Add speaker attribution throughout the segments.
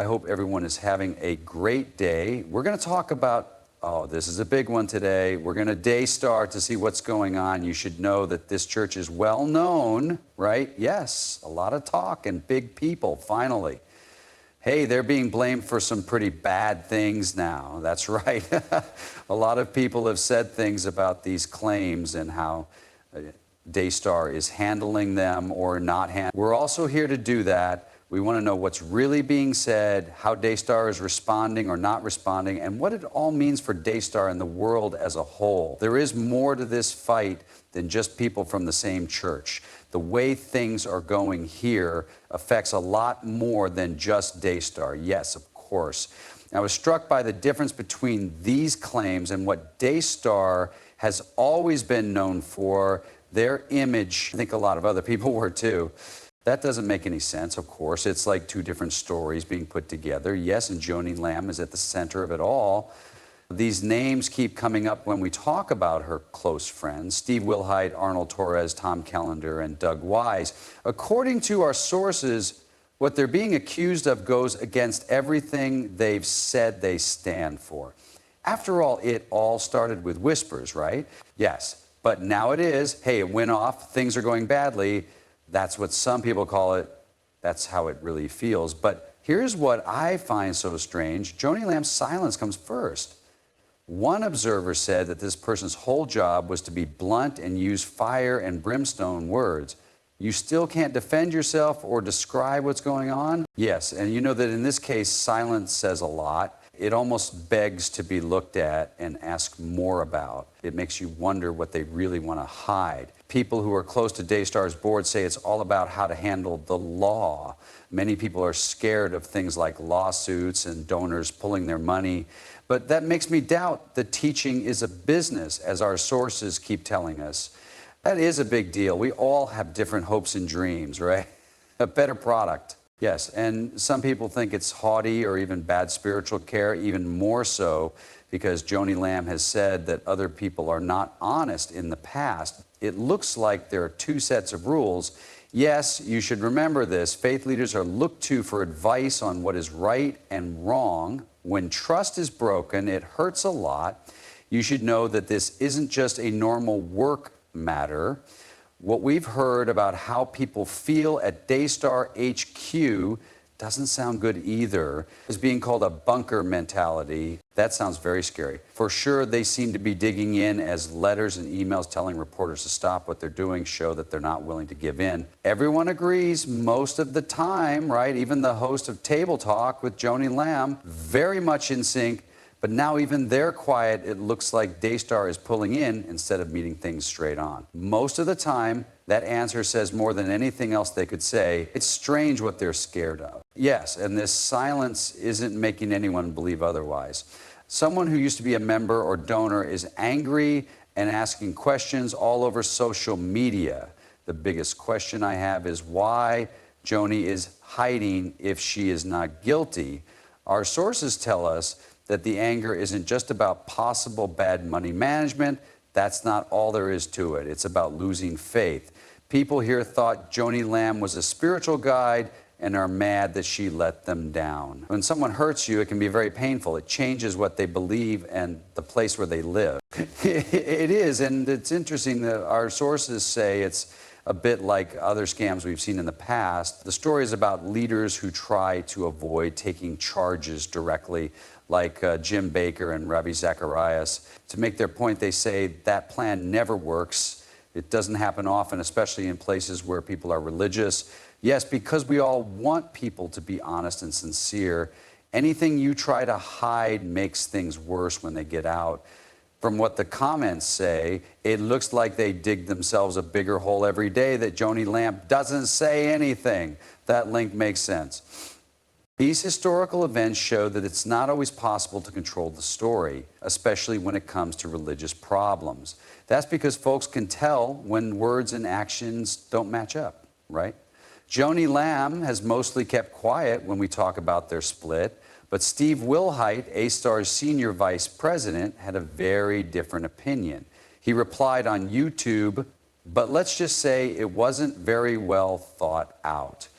Speaker 1: I hope everyone is having a great day. We're going to talk about, oh, this is a big one today. We're going to Daystar to see what's going on. You should know that this church is well known, right? Yes, a lot of talk and big people, finally. Hey, they're being blamed for some pretty bad things now. That's right. A lot of people have said things about these claims and how Daystar is handling them or not handling. We're also here to do that. We want to know what's really being said, how Daystar is responding or not responding, and what it all means for Daystar and the world as a whole. There is more to this fight than just people from the same church. The way things are going here affects a lot more than just Daystar. Yes, of course. I was struck by the difference between these claims and what Daystar has always been known for, their image. I think a lot of other people were too. That doesn't make any sense, of course. It's like two different stories being put together. Yes, and Joni Lamb is at the center of it all. These names keep coming up when we talk about her close friends, Steve Wilhite, Arnold Torres, Tom Kellender, and Doug Wise. According to our sources, what they're being accused of goes against everything they've said they stand for. After all, it all started with whispers, right? Yes, but now it is, hey, it went off, things are going badly. That's what some people call it. That's how it really feels. But here's what I find so strange. Joni Lamb's silence comes first. One observer said that this person's whole job was to be blunt and use fire and brimstone words. You still can't defend yourself or describe what's going on? Yes, and you know that in this case, silence says a lot. It almost begs to be looked at and asked more about. It makes you wonder what they really want to hide. People who are close to Daystar's board say it's all about how to handle the law. Many people are scared of things like lawsuits and donors pulling their money. But that makes me doubt that teaching is a business, as our sources keep telling us. That is a big deal. We all have different hopes and dreams, right? A better product. Yes, and some people think it's haughty or even bad spiritual care, even more so because Joni Lamb has said that other people are not honest in the past. It looks like there are two sets of rules. Yes, you should remember this. Faith leaders are looked to for advice on what is right and wrong. When trust is broken, it hurts a lot. You should know that this isn't just a normal work matter. What we've heard about how people feel at Daystar HQ doesn't sound good either. It's being called a bunker mentality. That sounds very scary. For sure, they seem to be digging in as letters and emails telling reporters to stop what they're doing show that they're not willing to give in. Everyone agrees most of the time, right? Even the host of Table Talk with Joni Lamb, very much in sync. But now even they're quiet, it looks like Daystar is pulling in instead of meeting things straight on. Most of the time, that answer says more than anything else they could say. It's strange what they're scared of. Yes, and this silence isn't making anyone believe otherwise. Someone who used to be a member or donor is angry and asking questions all over social media. The biggest question I have is why Joni is hiding if she is not guilty. Our sources tell us that the anger isn't just about possible bad money management. That's not all there is to it. It's about losing faith. People here thought Joni Lamb was a spiritual guide and are mad that she let them down. When someone hurts you, it can be very painful. It changes what they believe and the place where they live. It is, and it's interesting that our sources say it's a bit like other scams we've seen in the past. The story is about leaders who try to avoid taking charges directly, like Jim Baker and Ravi Zacharias. To make their point, they say that plan never works. It doesn't happen often, especially in places where people are religious. Yes, because we all want people to be honest and sincere. Anything you try to hide makes things worse when they get out. From what the comments say, it looks like they dig themselves a bigger hole every day that Joni Lamb doesn't say anything. That link makes sense. These historical events show that it's not always possible to control the story, especially when it comes to religious problems. That's because folks can tell when words and actions don't match up, right? Joni Lamb has mostly kept quiet when we talk about their split, but Steve Wilhite, A-Star's senior vice president, had a very different opinion. He replied on YouTube, but let's just say it wasn't very well thought out.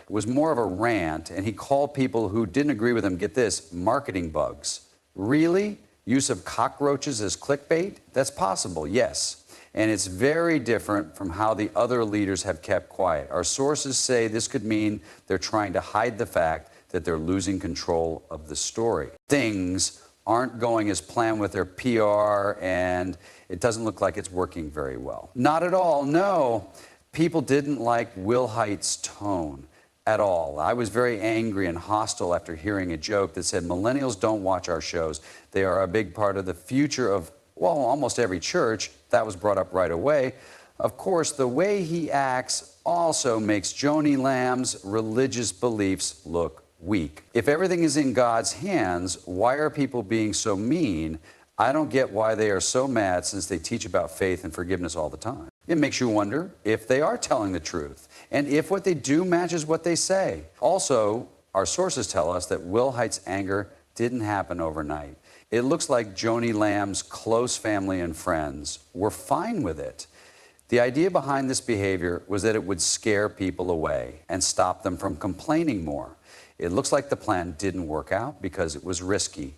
Speaker 1: It was more of a rant, and he called people who didn't agree with him, get this, marketing bugs. Really? Use of cockroaches as clickbait? That's possible, yes. And it's very different from how the other leaders have kept quiet. Our sources say this could mean they're trying to hide the fact that they're losing control of the story. Things aren't going as planned with their PR, and it doesn't look like it's working very well. Not at all, no. People didn't like Will Height's tone at all. I was very angry and hostile after hearing a joke that said, millennials don't watch our shows. They are a big part of the future of, well, almost every church. That was brought up right away. Of course, the way he acts also makes Joni Lamb's religious beliefs look weak. If everything is in God's hands, why are people being so mean? I don't get why they are so mad since they teach about faith and forgiveness all the time. It makes you wonder if they are telling the truth and if what they do matches what they say. Also, our sources tell us that Will Height's anger didn't happen overnight. It looks like Joni Lamb's close family and friends were fine with it. The idea behind this behavior was that it would scare people away and stop them from complaining more. It looks like the plan didn't work out because it was risky.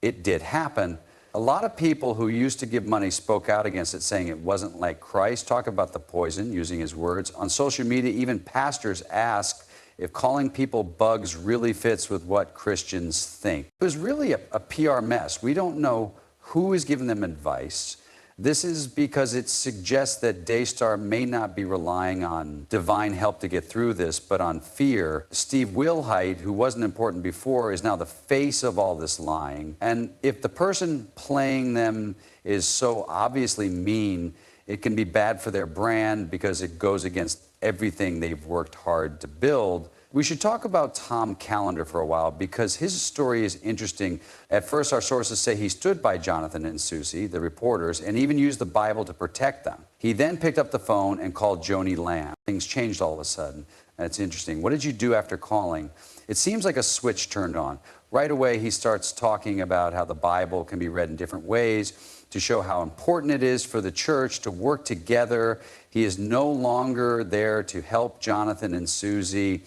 Speaker 1: It did happen. A lot of people who used to give money spoke out against it, saying it wasn't like Christ. Talk about the poison, using his words. On social media, even pastors asked if calling people bugs really fits with what Christians think. It was really a PR mess. We don't know who is giving them advice. This is because it suggests that Daystar may not be relying on divine help to get through this, but on fear. Steve Wilhite, who wasn't important before, is now the face of all this lying. And if the person playing them is so obviously mean, it can be bad for their brand because it goes against everything they've worked hard to build. We should talk about Tom Callender for a while because his story is interesting. At first, our sources say he stood by Jonathan and Susie, the reporters, and even used the Bible to protect them. He then picked up the phone and called Joni Lamb. Things changed all of a sudden. That's interesting. What did you do after calling? It seems like a switch turned on. Right away, he starts talking about how the Bible can be read in different ways to show how important it is for the church to work together. He is no longer there to help Jonathan and Susie.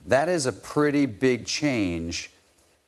Speaker 1: That is a pretty big change.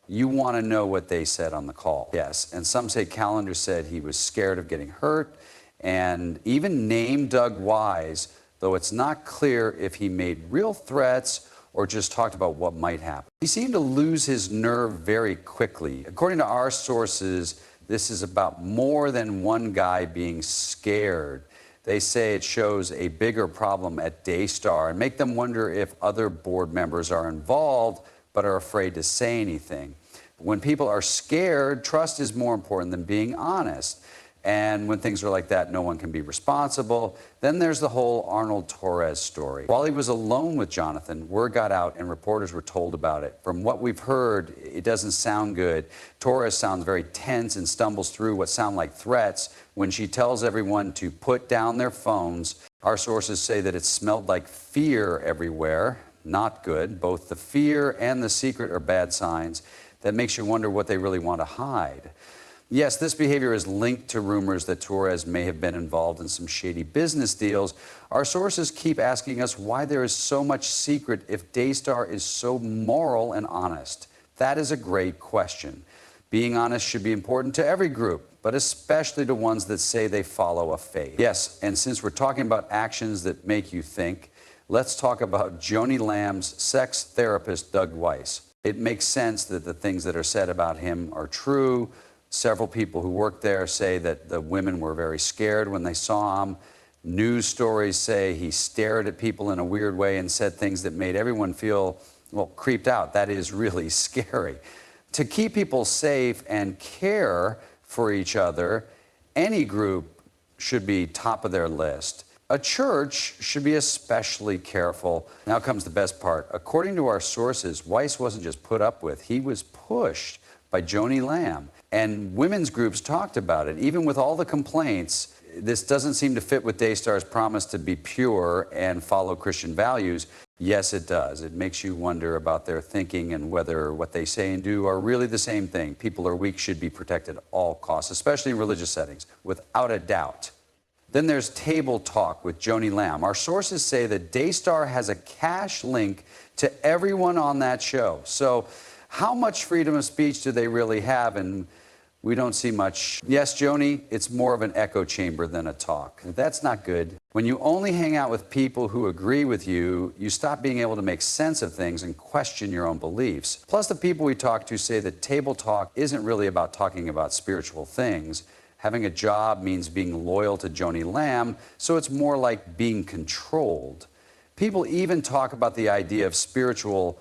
Speaker 1: You want to know what they said on the call. Yes, and some say Callender said he was scared of getting hurt and even named Doug Wise, though it's not clear if he made real threats or just talked about what might happen. He seemed to lose his nerve very quickly. According to our sources, this is about more than one guy being scared. They say it shows a bigger problem at Daystar and make them wonder if other board members are involved but are afraid to say anything. When people are scared, trust is more important than being honest. And when things are like that, no one can be responsible. Then there's the whole Arnold Torres story. While he was alone with Jonathan, word got out and reporters were told about it. From what we've heard, it doesn't sound good. Torres sounds very tense and stumbles through what sound like threats when she tells everyone to put down their phones. Our sources say that it smelled like fear everywhere. Not good. Both the fear and the secret are bad signs. That makes you wonder what they really want to hide. Yes, this behavior is linked to rumors that Torres may have been involved in some shady business deals. Our sources keep asking us why there is so much secret if Daystar is so moral and honest. That is a great question. Being honest should be important to every group, but especially to ones that say they follow a faith. Yes, and since we're talking about actions that make you think, let's talk about Joni Lamb's sex therapist, Doug Weiss. It makes sense that the things that are said about him are true. Several people who work there say that the women were very scared when they saw him. News stories say he stared at people in a weird way and said things that made everyone feel, well, creeped out. That is really scary. To keep people safe and care for each other, any group should be top of their list. A church should be especially careful. Now comes the best part. According to our sources, Weiss wasn't just put up with, he was pushed by Joni Lamb. And women's groups talked about it. Even with all the complaints, this doesn't seem to fit with Daystar's promise to be pure and follow Christian values. Yes, it does. It makes you wonder about their thinking and whether what they say and do are really the same thing. People are weak, should be protected at all costs, especially in religious settings, without a doubt. Then there's table talk with Joni Lamb. Our sources say that Daystar has a cash link to everyone on that show. So how much freedom of speech do they really have? And we don't see much. Yes, Joni, it's more of an echo chamber than a talk. That's not good. When you only hang out with people who agree with you, you stop being able to make sense of things and question your own beliefs. Plus, the people we talk to say that table talk isn't really about talking about spiritual things. Having a job means being loyal to Joni Lamb, so it's more like being controlled. People even talk about the idea of spiritual,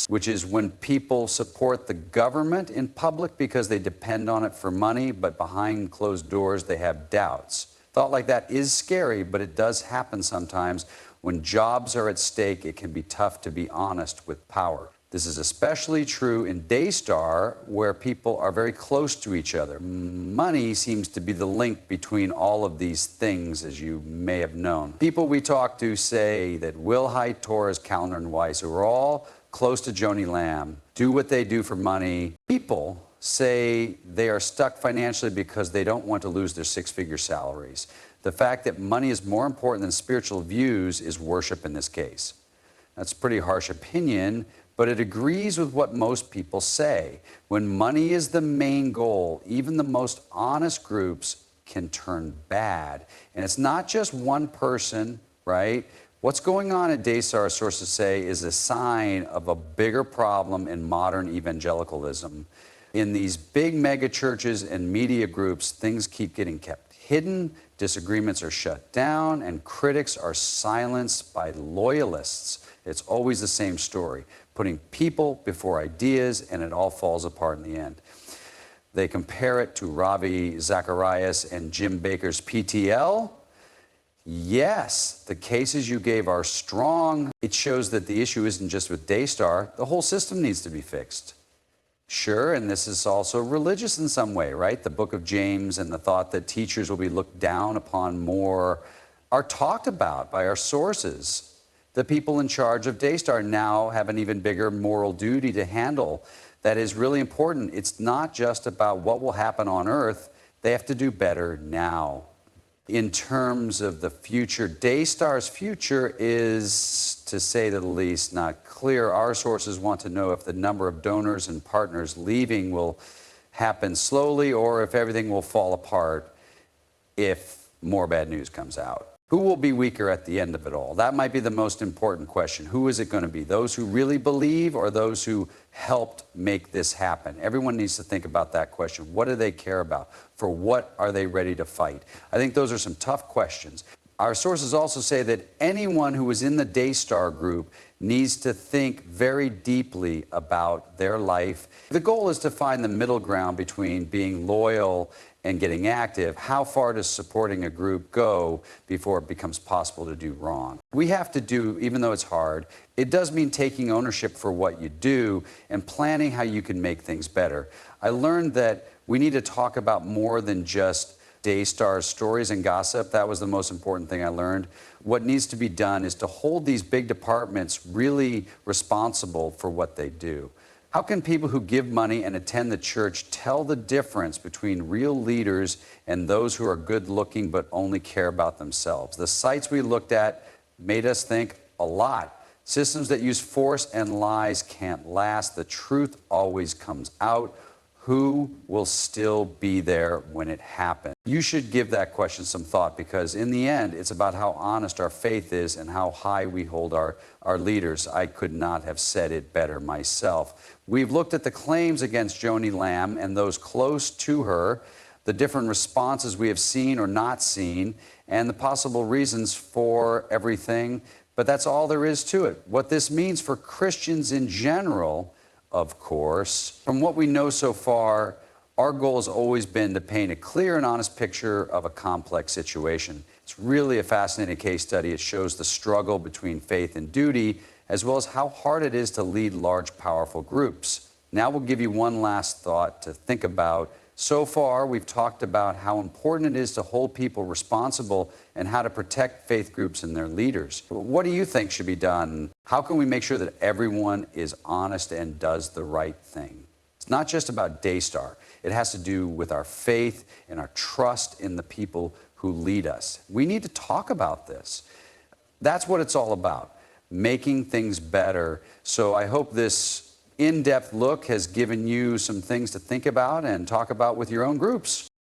Speaker 1: which is when people support the government in public because they depend on it for money, but behind closed doors they have doubts. Thought like that is scary, but it does happen sometimes. When jobs are at stake, it can be tough to be honest with power. This is especially true in Daystar, where people are very close to each other. Money seems to be the link between all of these things, as you may have known. People we talk to say that Wilhite, Torres, Callender, and Weiss, who are all close to Joni Lamb, do what they do for money. People say they are stuck financially because they don't want to lose their six-figure salaries. The fact that money is more important than spiritual views is worship in this case. That's a pretty harsh opinion, but it agrees with what most people say. When money is the main goal, even the most honest groups can turn bad. And it's not just one person, right? What's going on at Daystar, sources say, is a sign of a bigger problem in modern evangelicalism. In these big mega churches and media groups, things keep getting kept hidden, disagreements are shut down, and critics are silenced by loyalists. It's always the same story, putting people before ideas, and it all falls apart in the end. They compare it to Ravi Zacharias and Jim Bakker's PTL. Yes, the cases you gave are strong. It shows that the issue isn't just with Daystar. The whole system needs to be fixed. Sure, and this is also religious in some way, right? The book of James and the thought that teachers will be looked down upon more are talked about by our sources. The people in charge of Daystar now have an even bigger moral duty to handle. That is really important. It's not just about what will happen on earth. They have to do better now. In terms of the future, Daystar's future is, to say the least, not clear. Our sources want to know if the number of donors and partners leaving will happen slowly or if everything will fall apart if more bad news comes out. Who will be weaker at the end of it all? That might be the most important question. Who is it going to be? Those who really believe or those who helped make this happen? Everyone needs to think about that question. What do they care about? For what are they ready to fight? I think those are some tough questions. Our sources also say that anyone who is in the Daystar group needs to think very deeply about their life. The goal is to find the middle ground between being loyal and getting active. How far does supporting a group go before it becomes possible to do wrong? We have to do, even though it's hard, it does mean taking ownership for what you do and planning how you can make things better. I learned that we need to talk about more than just Daystar's stories and gossip. That was the most important thing I learned. What needs to be done is to hold these big departments really responsible for what they do. How can people who give money and attend the church tell the difference between real leaders and those who are good-looking but only care about themselves? The sites we looked at made us think a lot. Systems that use force and lies can't last. The truth always comes out. Who will still be there when it happens? You should give that question some thought, because in the end, it's about how honest our faith is and how high we hold our leaders. I could not have said it better myself. We've looked at the claims against Joni Lamb and those close to her, the different responses we have seen or not seen, and the possible reasons for everything. But that's all there is to it. What this means for Christians in general, of course. From what we know so far, our goal has always been to paint a clear and honest picture of a complex situation. It's really a fascinating case study. It shows the struggle between faith and duty, as well as how hard it is to lead large, powerful groups. Now we'll give you one last thought to think about. So far, we've talked about how important it is to hold people responsible and how to protect faith groups and their leaders. What do you think should be done? How can we make sure that everyone is honest and does the right thing? It's not just about Daystar. It has to do with our faith and our trust in the people who lead us. We need to talk about this. That's what it's all about. making things better. So I hope this in-depth look has given you some things to think about and talk about with your own groups.